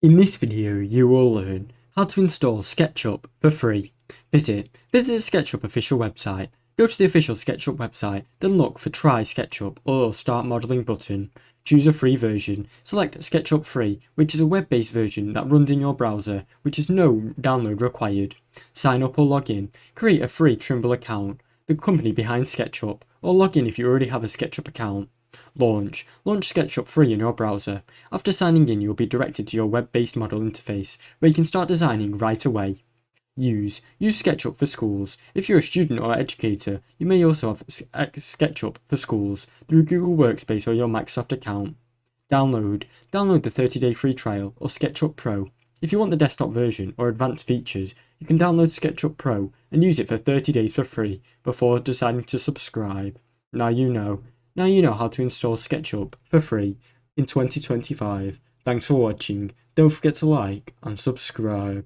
In this video, you will learn how to install SketchUp for free. Visit the SketchUp official website. Go to the official SketchUp website, then look for Try SketchUp or Start Modeling button. Choose a free version. Select SketchUp Free, which is a web-based version that runs in your browser, which is no download required. Sign up or log in. Create a free Trimble account, the company behind SketchUp, or log in if you already have a SketchUp account. Launch SketchUp free in your browser. After signing in, you'll be directed to your web-based model interface, where you can start designing right away. Use SketchUp for schools. If you're a student or educator, you may also have SketchUp for schools through Google Workspace or your Microsoft account. Download the 30-day free trial or SketchUp Pro. If you want the desktop version or advanced features, you can download SketchUp Pro and use it for 30 days for free before deciding to subscribe. Now you know how to install SketchUp for free in 2025. Thanks for watching. Don't forget to like and subscribe.